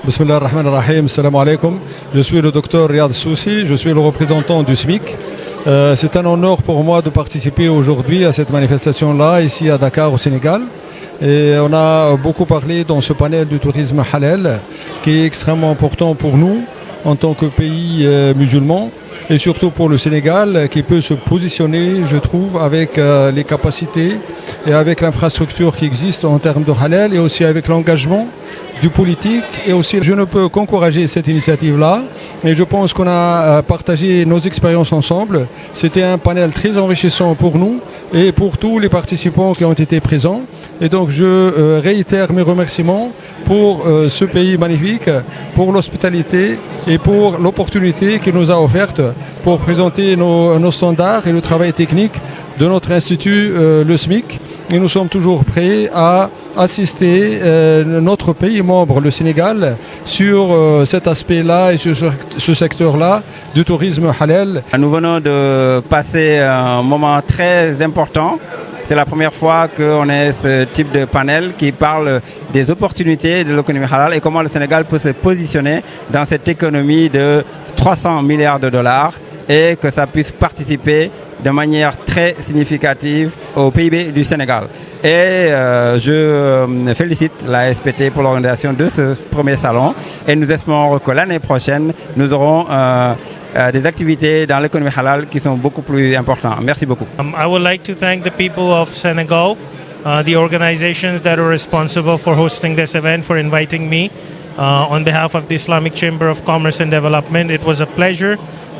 Bismillah ar-Rahman ar-Rahim, salam alaikum. Je suis le docteur Riyad Soussi, je suis le représentant du SMIC. C'est un honneur pour moi de participer aujourd'hui à cette manifestation-là, ici à Dakar, au Sénégal. Et on a beaucoup parlé dans ce panel du tourisme halal, qui est extrêmement important pour nous en tant que pays musulman, et surtout pour le Sénégal, qui peut se positionner, je trouve, avec les capacités et avec l'infrastructure qui existe en termes de halal, et aussi avec l'engagement du politique. Et aussi, je ne peux qu'encourager cette initiative-là. Et je pense qu'on a partagé nos expériences ensemble. C'était un panel très enrichissant pour nous et pour tous les participants qui ont été présents. Et donc, je réitère mes remerciements pour ce pays magnifique, pour l'hospitalité et pour l'opportunité qu'il nous a offerte pour présenter nos standards et le travail technique de notre institut, le SMIC. Et nous sommes toujours prêts à assister notre pays membre, le Sénégal, sur cet aspect-là et sur ce secteur-là du tourisme halal. Nous venons de passer un moment très important. C'est la première fois qu'on ait ce type de panel qui parle des opportunités de l'économie halal et comment le Sénégal peut se positionner dans cette économie de 300 milliards de dollars et que ça puisse participer de manière très significative au PIB du Sénégal. Et je félicite la SPT pour l'organisation de ce premier salon et nous espérons que l'année prochaine, nous aurons des activités dans l'économie halal qui sont beaucoup plus importantes. Merci beaucoup. I would like to thank the people of Senegal, the organizations that are responsible for hosting this event, for inviting me. On behalf of the Islamic Chamber of Commerce and Development, it was a pleasure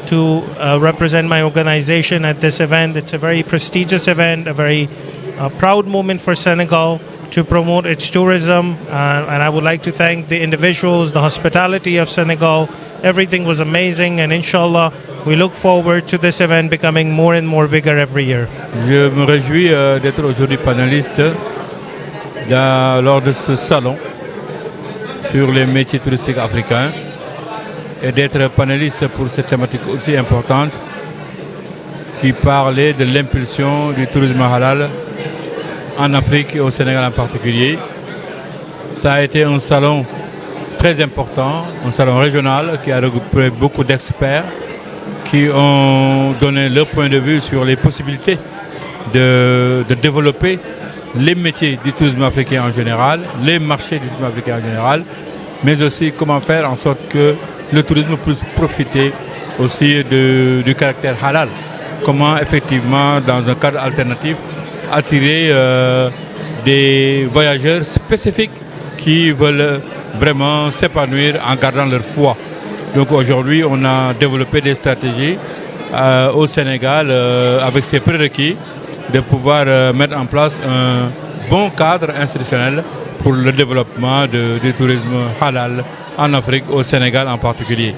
to represent my organization at this event. It's a very prestigious event, a very proud moment for Senegal to promote its tourism, and I would like to thank the individuals, the hospitality of Senegal. Everything was amazing, and inshallah we look forward to this event becoming more and more bigger every year. Je me réjouis d'être aujourd'hui panéliste lors de ce salon sur les métiers touristiques africains et d'être panéliste pour cette thématique aussi importante qui parlait de l'impulsion du tourisme halal en Afrique et au Sénégal en particulier. Ça a été un salon très important, un salon régional qui a regroupé beaucoup d'experts qui ont donné leur point de vue sur les possibilités de développer les métiers du tourisme africain en général, les marchés du tourisme africain en général, mais aussi comment faire en sorte que le tourisme puisse profiter aussi du caractère halal. Comment effectivement, dans un cadre alternatif, attirer des voyageurs spécifiques qui veulent vraiment s'épanouir en gardant leur foi. Donc aujourd'hui, on a développé des stratégies au Sénégal avec ces prérequis de pouvoir mettre en place un bon cadre institutionnel pour le développement du tourisme halal en Afrique, au Sénégal en particulier.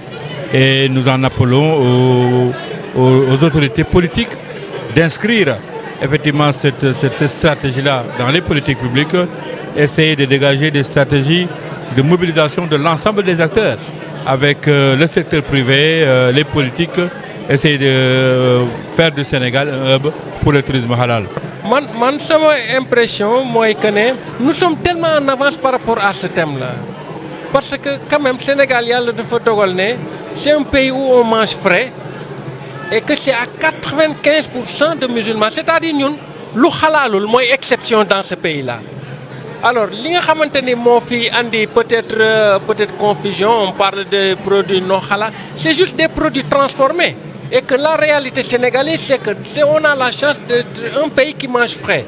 Et nous en appelons aux autorités politiques d'inscrire effectivement cette stratégie-là dans les politiques publiques, essayer de dégager des stratégies de mobilisation de l'ensemble des acteurs avec le secteur privé, les politiques, essayer de faire du Sénégal un hub pour le tourisme halal. Mon impression, moi, que nous sommes tellement en avance par rapport à ce thème-là. Parce que quand même, Sénégal, c'est un pays où on mange frais et que c'est à 95% de musulmans. C'est-à-dire que nous, halalul, moi, exception dans ce pays-là. Alors, li nga xamanteni mo fi andi peut-être confusion, on parle de produits non halal, c'est juste des produits transformés. Et que la réalité sénégalaise, c'est que on a la chance d'être un pays qui mange frais.